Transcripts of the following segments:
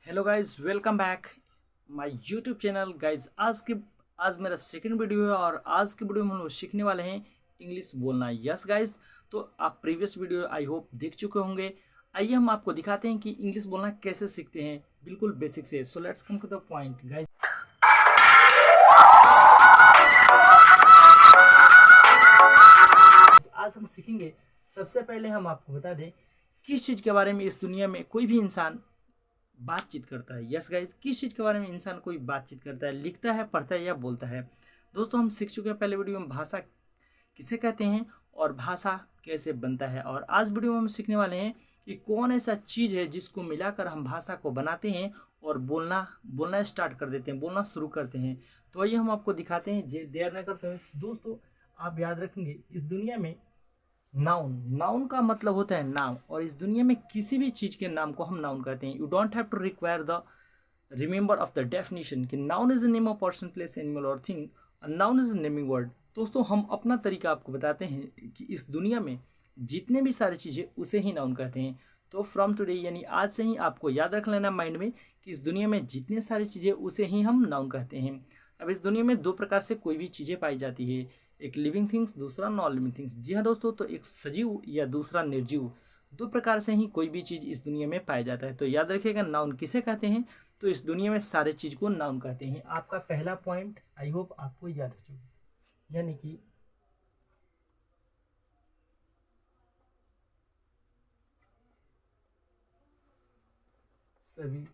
Hello guys, welcome back my YouTube channel. Guys आज मेरा second video है और आज के वीडियो में हम लोग सीखने वाले हैं इंग्लिश बोलना। यस गाइज, तो आप प्रीवियस वीडियो आई होप देख चुके होंगे। आइए हम आपको दिखाते हैं कि इंग्लिश बोलना कैसे सीखते हैं, बिल्कुल बेसिक से। So let's come to the point guys. आज हम सीखेंगे, सबसे पहले हम आपको बता दें किस चीज़ के बारे में इस दुनिया में कोई भी इंसान बातचीत करता है। यस गाइज, किस चीज़ के बारे में इंसान कोई बातचीत करता है, लिखता है, पढ़ता है या बोलता है। दोस्तों, हम सीख चुके हैं पहले वीडियो में भाषा किसे कहते हैं और भाषा कैसे बनता है। और आज वीडियो में हम सीखने वाले हैं कि कौन ऐसा चीज़ है जिसको मिलाकर हम भाषा को बनाते हैं और बोलना स्टार्ट कर देते हैं, बोलना शुरू करते हैं। तो आइए हम आपको दिखाते हैं। देर न करते हैं दोस्तों, आप याद रखेंगे इस दुनिया में नाउन का मतलब होता है नाम, और इस दुनिया में किसी भी चीज़ के नाम को हम नाउन कहते हैं। You don't have to require the remember of the definition कि noun is the name of person, place, animal और thing. Noun is naming word. दोस्तों, हम अपना तरीका आपको बताते हैं कि इस दुनिया में जितने भी सारी चीज़ें उसे ही नाउन कहते हैं। तो फ्रॉम टुडे यानी आज से ही आपको याद रख लेना माइंड में कि इस दुनिया में जितने सारी चीज़ें उसे ही हम नाउन कहते हैं। अब इस दुनिया में दो प्रकार से कोई भी चीज़ें पाई जाती है, एक लिविंग थिंग्स, दूसरा नॉन लिविंग थिंग्स। जी हाँ दोस्तों, तो एक सजीव या दूसरा निर्जीव, दो प्रकार से ही कोई भी चीज़ इस दुनिया में पाया जाता है। तो याद रखिएगा नाउन किसे कहते हैं, तो इस दुनिया में सारे चीज़ को नाउन कहते हैं। आपका पहला पॉइंट आई होप आपको याद रखिए, यानी कि सभी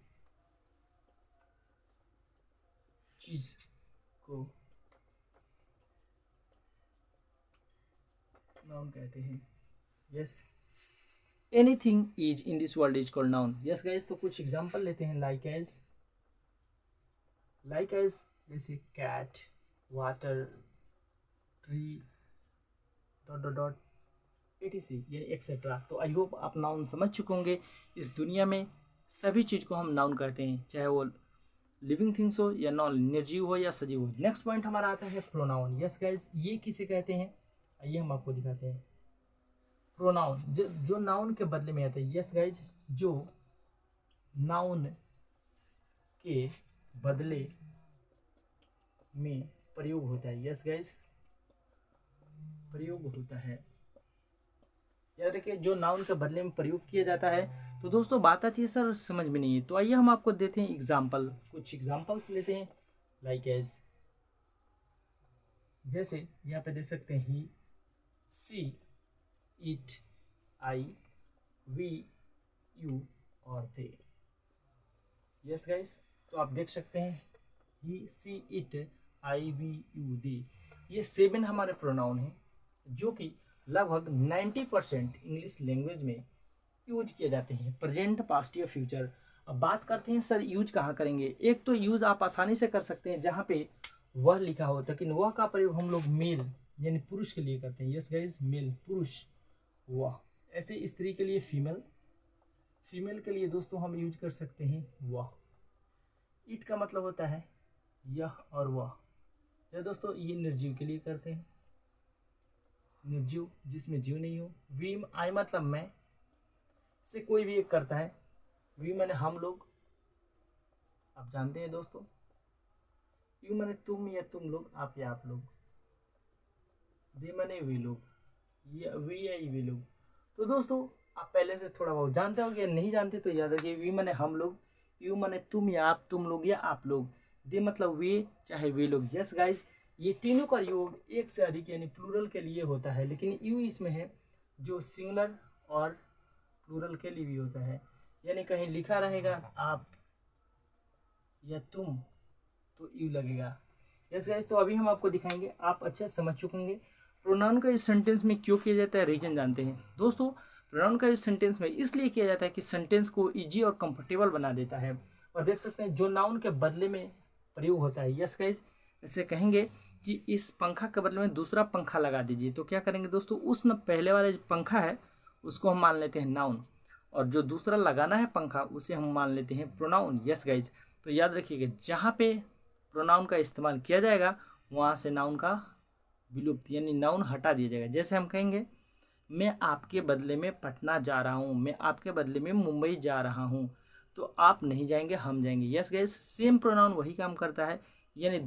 चीज को नाउन कहते हैं। Yes, anything is in this world is called noun. Yes guys, तो कुछ एग्जांपल लेते हैं। लाइक एज जैसे cat, water, tree, dot dot dot, ETC यानी एक्सेट्रा। तो आई होप आप नाउन समझ चुके होंगे। इस दुनिया में सभी चीज़ को हम नाउन कहते हैं, चाहे वो लिविंग थिंग्स हो या नॉन, निर्जीव हो या सजीव हो। नेक्स्ट पॉइंट हमारा आता है प्रोनाउन। यस गाइस, ये किसे कहते हैं, आइए हम आपको दिखाते हैं। प्रोनाउन जो नाउन के बदले में आता है। यस गाइज, जो नाउन के बदले में प्रयोग होता है। यस गाइज, प्रयोग होता है। याद रखिए, जो नाउन के बदले में प्रयोग किया जाता है। तो दोस्तों, बात आती है सर समझ में नहीं है, तो आइए हम आपको देते हैं एग्जाम्पल। कुछ एग्जाम्पल्स लेते हैं। लाइक एज, जैसे यहाँ पे दे सकते हैं ही, सी, इट, आई, वी, यू और दे। यस गाइस, तो आप देख सकते हैं ही, सी, इट, आई, वी, यू, दे, ये 7 हमारे प्रोनाउन हैं जो कि लगभग 90% इंग्लिश लैंग्वेज में यूज किए जाते हैं, प्रेजेंट, पास्ट या फ्यूचर। अब बात करते हैं सर यूज कहाँ करेंगे। एक तो यूज आप आसानी से कर सकते हैं जहाँ पे वह लिखा हो, लेकिन वह का प्रयोग हम लोग मेल यानी पुरुष के लिए करते हैं। यस गाइस, मेल पुरुष, वह। ऐसे स्त्री के लिए फीमेल, फीमेल के लिए दोस्तों हम यूज कर सकते हैं वह। इट का मतलब होता है यह और वह। या दोस्तों, ये निर्जीव के लिए करते हैं, निर्जीव जिसमें जीव नहीं हो। वी, आई मतलब मैं, से कोई भी एक करता है। वी माने हम लोग, आप जानते हैं दोस्तों। यू माने तुम या तुम लोग, आप या आप लोग। दे माने वे लोग, वे या वे लोग। तो दोस्तों, आप पहले से थोड़ा बहुत जानते हो या नहीं जानते तो याद रखिए, वी माने हम लोग, यू माने तुम या आप, तुम लोग या आप लोग, दे मतलब वे चाहे वे लोग। यस गाइस, ये तीनों का योग एक से अधिक यानी प्लूरल के लिए होता है, लेकिन यू इसमें है जो सिंगुलर और प्लूरल के लिए भी होता है। यानी कहीं लिखा रहेगा आप या तुम तो यू लगेगा। यस गाइस, तो अभी हम आपको दिखाएंगे, आप अच्छे समझ चुके होंगे प्रोनाउन का इस सेंटेंस में क्यों किया जाता है, रीजन जानते हैं दोस्तों। प्रोनाउन का इस सेंटेंस में इसलिए किया जाता है कि सेंटेंस को इजी और कंफर्टेबल बना देता है। और देख सकते हैं जो नाउन के बदले में प्रयोग होता है। यस गाइस, जैसे कहेंगे कि इस पंखा के बदले में दूसरा पंखा लगा दीजिए, तो क्या करेंगे दोस्तों, उस पहले वाले जो पंखा है उसको हम मान लेते हैं नाउन, और जो दूसरा लगाना है पंखा उसे हम मान लेते हैं प्रोनाउन। यस गाइज, तो याद रखिएगा जहाँ पे प्रोनाउन का इस्तेमाल किया जाएगा वहाँ से नाउन का विलुप्त यानी नाउन हटा दिया जाएगा। जैसे हम कहेंगे मैं आपके बदले में पटना जा रहा हूँ, मैं आपके बदले में मुंबई जा रहा हूँ, तो आप नहीं जाएंगे, हम जाएंगे। यस गाइस, सेम प्रोनाउन वही काम करता है, यानी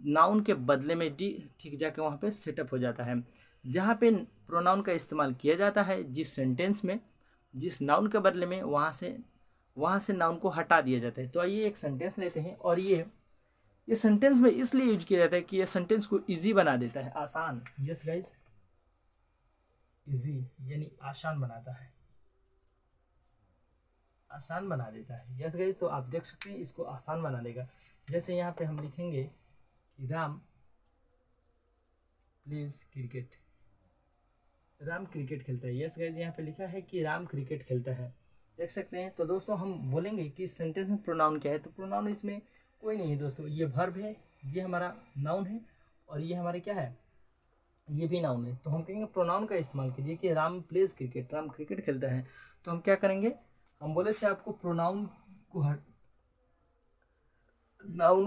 नाउन के बदले में डी ठीक जाके वहाँ पे सेटअप हो जाता है। जहाँ पे प्रोनाउन का इस्तेमाल किया जाता है जिस सेंटेंस में, जिस नाउन के बदले में, वहाँ से नाउन को हटा दिया जाता है। तो आइए एक सेंटेंस लेते हैं, और ये सेंटेंस में इसलिए यूज किया जाता है कि ये सेंटेंस को इजी बना देता है, आसान। यस गाइस, इजी यानी आसान बनाता है, आसान बना देता है। यस गाइस, तो आप देख सकते हैं इसको आसान बना देगा। जैसे यहाँ पे हम लिखेंगे कि Ram please cricket, Ram cricket खेलता है। यस गाइस, यहाँ पे लिखा है कि राम क्रिकेट खेलता है, देख सकते हैं। तो दोस्तों हम बोलेंगे कि सेंटेंस में प्रोनाउन क्या है, तो प्रोनाउन इसमें कोई नहीं है दोस्तों, ये वर्ब है, ये हमारा नाउन है, और ये हमारे क्या है, ये भी नाउन है। तो हम कहेंगे प्रोनाउन का इस्तेमाल कीजिए कि Ram pledge cricket, Ram cricket खेलता है। तो हम क्या करेंगे, हम बोले थे आपको प्रोनाउन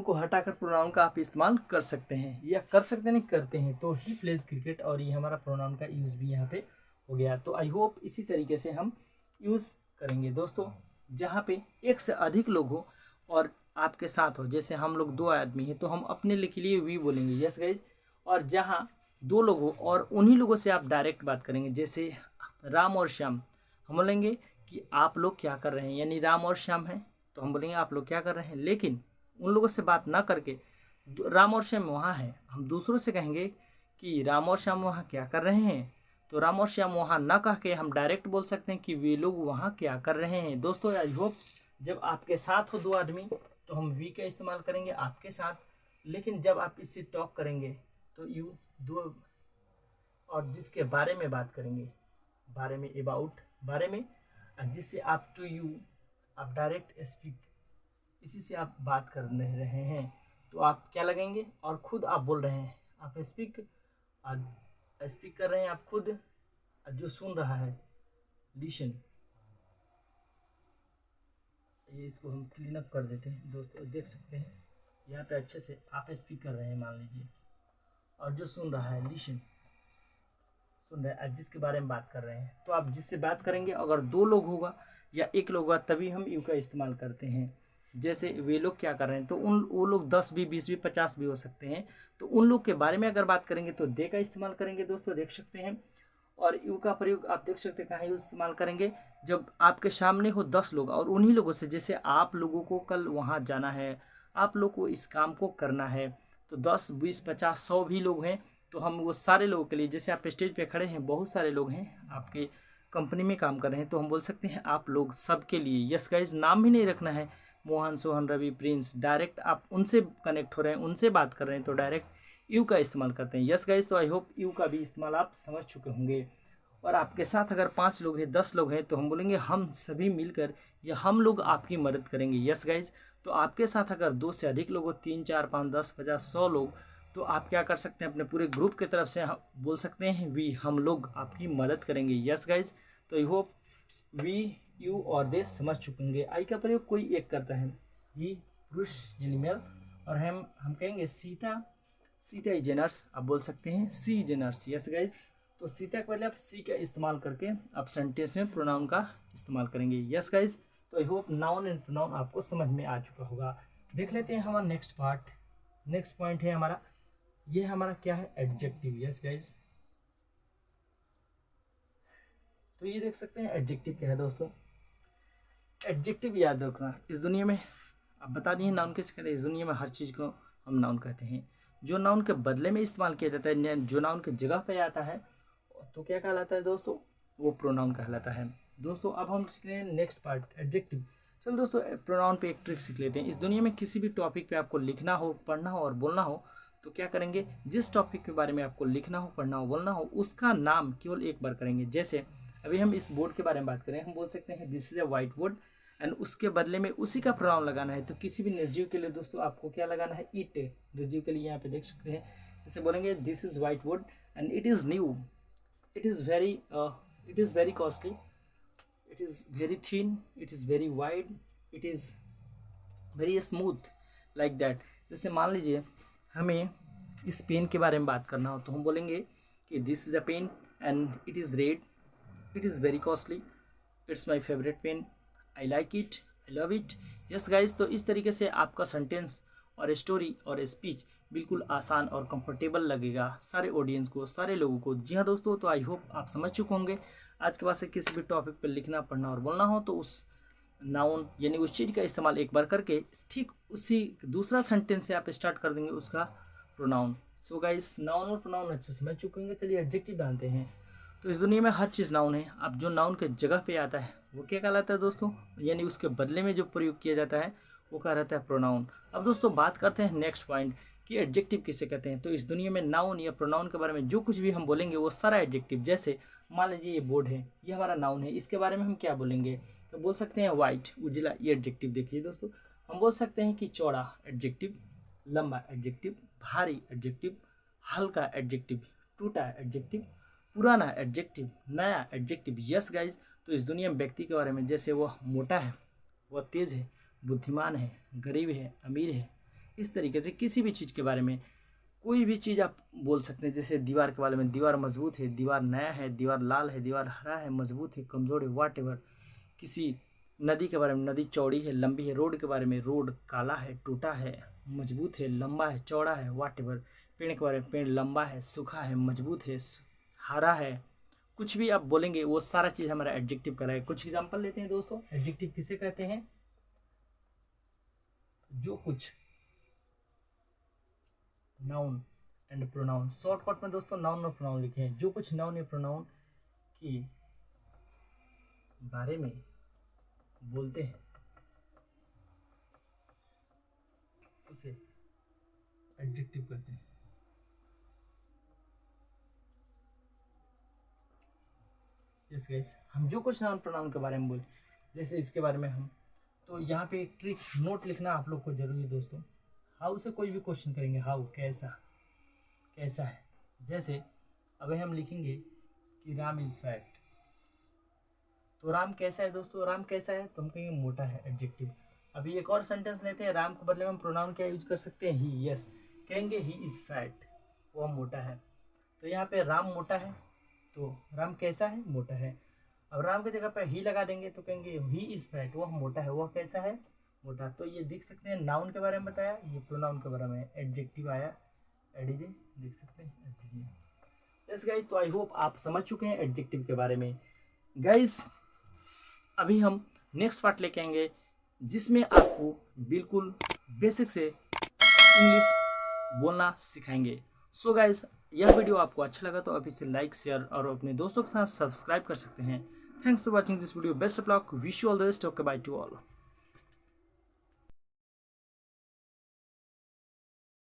को हटाकर प्रोनाउन का आप इस्तेमाल कर सकते हैं, या कर सकते नहीं, करते हैं। तो ही प्लेज क्रिकेट, और ये हमारा प्रोनाउन का यूज़ भी यहाँ पे हो गया। तो आई होप इसी तरीके से हम यूज़ करेंगे दोस्तों। जहाँ पे एक से अधिक लोग हो और आपके साथ हो, जैसे हम लोग 2 आदमी हैं तो हम अपने के लिए वी बोलेंगे। यस गाइज, और जहाँ 2 लोग हो और उन्हीं लोगों से आप डायरेक्ट बात करेंगे, जैसे राम और श्याम, हम बोलेंगे कि आप लोग क्या कर रहे हैं, यानी राम और श्याम हैं तो हम बोलेंगे आप लोग क्या कर रहे हैं। लेकिन उन लोगों से बात ना करके, राम और श्याम वहाँ हैं, हम दूसरों से कहेंगे कि राम और श्याम वहाँ क्या कर रहे हैं। तो राम और श्याम वहाँ ना कह के हम डायरेक्ट बोल सकते हैं कि वे लोग वहाँ क्या कर रहे हैं। दोस्तों आई होप जब आपके साथ हो 2 आदमी तो हम वी का इस्तेमाल करेंगे आपके साथ, लेकिन जब आप इससे टॉक करेंगे तो यू 2, और जिसके बारे में बात करेंगे, बारे में, अबाउट, बारे में, जिससे आप टू यू, आप डायरेक्ट स्पीक, इसी से आप बात कर रहे हैं तो आप क्या लगेंगे, और खुद आप बोल रहे हैं, आप स्पीक कर रहे हैं आप खुद, जो सुन रहा है लिसन। ये इसको हम क्लीन अप कर देते हैं दोस्तों, देख सकते हैं यहाँ पे अच्छे से आप स्पीक कर रहे हैं मान लीजिए, और जो सुन रहा है लिसन, सुन रहे हैं, जिसके बारे में बात कर रहे हैं। तो आप जिससे बात करेंगे, अगर 2 लोग होगा या 1 लोग होगा तभी हम यू का इस्तेमाल करते हैं। जैसे वे लोग क्या कर रहे हैं, तो वो लोग 10 भी, 20 भी, 50 भी हो सकते हैं। तो उन लोग के बारे में अगर बात करेंगे तो दे का इस्तेमाल करेंगे दोस्तों, देख सकते हैं। और यू का प्रयोग आप देख सकते हैं कहाँ यूज इस्तेमाल करेंगे, जब आपके सामने हो 10 लोग और उन्हीं लोगों से, जैसे आप लोगों को कल वहाँ जाना है, आप लोग को इस काम को करना है, तो 10, 20, 50, 100 भी लोग हैं तो हम वो सारे लोगों के लिए, जैसे आप स्टेज पे खड़े हैं, बहुत सारे लोग हैं आपके कंपनी में काम कर रहे हैं, तो हम बोल सकते हैं आप लोग सबके लिए। यस गाइज, नाम भी नहीं रखना है, मोहन, सोहन, रवि, प्रिंस, डायरेक्ट आप उनसे कनेक्ट हो रहे हैं, उनसे बात कर रहे हैं तो डायरेक्ट यू का इस्तेमाल करते हैं। यस गाइज, तो आई होप यू का भी इस्तेमाल आप समझ चुके होंगे। और आपके साथ अगर 5 लोग हैं, 10 लोग हैं तो हम बोलेंगे हम सभी मिलकर, या हम लोग आपकी मदद करेंगे। यस गाइज, तो आपके साथ अगर 2 से अधिक लोग हो, 3, 4, 5, 10, 50, 100 लोग, तो आप क्या कर सकते हैं, अपने पूरे ग्रुप की तरफ से बोल सकते हैं वी, हम लोग आपकी मदद करेंगे। यस गाइज, तो आई होप वी, यू और दे समझ चुके होंगे। आई का प्रयोग कोई एक करता है, ही पुरुष यानी मेल, और हम कहेंगे Sita, Sita is a nurse, आप बोल सकते हैं she is a nurse. Yes guys, तो सीता के पहले आप सी का इस्तेमाल करके आप सेंटेंस में प्रोनाउन का इस्तेमाल करेंगे। यस गाइज, तो I hope noun and pronoun आपको समझ में आ चुका होगा। देख लेते हैं हमारा नेक्स्ट पार्ट, नेक्स्ट पॉइंट है हमारा, ये हमारा क्या है, एडजेक्टिव। यस गाइज, तो ये देख सकते हैं एडजेक्टिव क्या है दोस्तों। एडजेक्टिव याद रखना, इस दुनिया में आप बता दिए नाउन किसे कहते हैं, इस दुनिया में हर चीज़ को हम नाउन कहते हैं। जो नाउन के बदले में इस्तेमाल किया जाता है, जो नाउन की जगह पे आता है, तो क्या कहलाता है दोस्तों, वो प्रोनाउन कहलाता है। दोस्तों अब हम सीख रहे हैं नेक्स्ट पार्ट, एडजेक्टिव। चलो दोस्तों प्रोनाउन पे एक ट्रिक सीख लेते हैं। इस दुनिया में किसी भी टॉपिक पे आपको लिखना हो, पढ़ना हो और बोलना हो, तो क्या करेंगे, जिस टॉपिक के बारे में आपको लिखना हो, पढ़ना हो, बोलना हो, उसका नाम केवल एक बार करेंगे। जैसे अभी हम इस बोर्ड के बारे में बात करें, हम बोल सकते हैं this is a white board, and उसके बदले में उसी का प्रोनाउन लगाना है। तो किसी भी निर्जीव के लिए दोस्तों आपको क्या लगाना है, इट, निर्जीव के लिए यहाँ पे देख सकते हैं, जैसे बोलेंगे this is white board and it is new, it is very costly, it is very thin, it is very wide, it is very smooth, like that। जैसे मान लीजिए हमें इस पेन के बारे में बात करना हो तो हम बोलेंगे कि this is a pen and it is red, it is very costly, it's my favourite pen, I like it, I love it. Yes guys, तो इस तरीके से आपका सेंटेंस और स्टोरी और स्पीच बिल्कुल आसान और कंफर्टेबल लगेगा सारे ऑडियंस को, सारे लोगों को। जी हाँ दोस्तों, तो आई होप आप समझ चुके होंगे। आज के बाद से किसी भी टॉपिक पर लिखना, पढ़ना और बोलना हो तो उस नाउन यानी उस चीज़ का इस्तेमाल एक बार करके ठीक उसी दूसरा सेंटेंस से आप स्टार्ट कर देंगे उसका प्रोनाउन। सो गाइस, नाउन और प्रोनाउन अच्छे से समझ चुके होंगे। चलिए एडजेक्टिव जानते हैं। तो इस दुनिया में हर चीज़ नाउन है। अब जो नाउन के जगह पे आता है वो क्या कहलाता है दोस्तों, यानी उसके बदले में जो प्रयोग किया जाता है वो क्या रहता है, प्रोनाउन। अब दोस्तों बात करते हैं नेक्स्ट पॉइंट कि एडजेक्टिव किसे कहते हैं। तो इस दुनिया में नाउन या प्रोनाउन के बारे में जो कुछ भी हम बोलेंगे वो सारा एडजेक्टिव, जैसे मान लीजिए ये बोर्ड है, ये हमारा नाउन है, इसके बारे में हम क्या बोलेंगे, तो बोल सकते हैं वाइट, उजला, ये एडजेक्टिव। देखिए दोस्तों, हम बोल सकते हैं कि चौड़ा एडजेक्टिव, लंबा एडजेक्टिव, भारी एडजेक्टिव, हल्का एडजेक्टिव, टूटा एडजेक्टिव, पुराना एडजेक्टिव, नया एडजेक्टिव। यस गाइज, तो इस दुनिया में व्यक्ति के बारे में जैसे वह मोटा है, वह तेज़ है, बुद्धिमान है, गरीब है, अमीर है, इस तरीके से किसी भी चीज़ के बारे में कोई भी चीज़ आप बोल सकते हैं। जैसे दीवार के बारे में, दीवार मजबूत है, दीवार नया है, दीवार लाल है, दीवार हरा है, मजबूत है, कमज़ोर है, वाट एवर। किसी नदी के बारे में, नदी चौड़ी है, लंबी है। रोड के बारे में, रोड काला है, टूटा है, मजबूत है, लंबा है, चौड़ा है, वाट एवर। पेड़ के बारे में, पेड़ लंबा है, सूखा है, मजबूत है, हरा है। कुछ भी आप बोलेंगे वो सारा चीज़ हमारा एडजेक्टिव कराएगा। कुछ एग्जांपल लेते हैं दोस्तों, एडजेक्टिव किसे कहते हैं। जो कुछ नाउन एंड प्रोनाउन, शॉर्टकट में दोस्तों नाउन और प्रोनाउन लिखे हैं। जो कुछ नाउन या प्रोनाउन के बारे में बोलते हैं उसे एडजेक्टिव कहते हैं। यस गाइस, हम जो कुछ नाउन प्रोनाउन के बारे में बोले, जैसे इसके बारे में हम, तो यहाँ पे एक ट्रिक नोट लिखना आप लोग को जरूरी है दोस्तों। हाउ से कोई भी क्वेश्चन करेंगे, हाउ कैसा, कैसा है। जैसे अभी हम लिखेंगे कि राम इज फैट, तो राम कैसा है दोस्तों, राम कैसा है तो हम कहेंगे मोटा है एडजेक्टिव। अभी एक और सेंटेंस लेते हैं, राम के बदले में हम प्रोनाउन क्या यूज कर सकते हैं, ही। यस, कहेंगे ही इज फैट, वो मोटा है। तो यहाँ पे राम मोटा है, तो राम कैसा है, मोटा है। अब राम की जगह पे ही लगा देंगे तो कहेंगे ही इज फैट, वह मोटा है, वह कैसा है, मोटा। तो ये देख सकते हैं नाउन के बारे में बताया, ये प्रोनाउन के बारे में एडजेक्टिव आया, एडीजे, देख सकते हैं एडजेक्टिव। यस गाइस, तो आई होप आप समझ चुके हैं एडजेक्टिव के बारे में। गाइस, अभी हम नेक्स्ट पार्ट लेके आएंगे जिसमें आपको बिल्कुल बेसिक से इंग्लिश बोलना सिखाएंगे। सो गाइस, यह वीडियो आपको अच्छा लगा तो आप इसे लाइक, शेयर और अपने दोस्तों के साथ सब्सक्राइब कर सकते हैं। Thanks for watching this video. Best of luck, wish you all the best. Okay, by two all.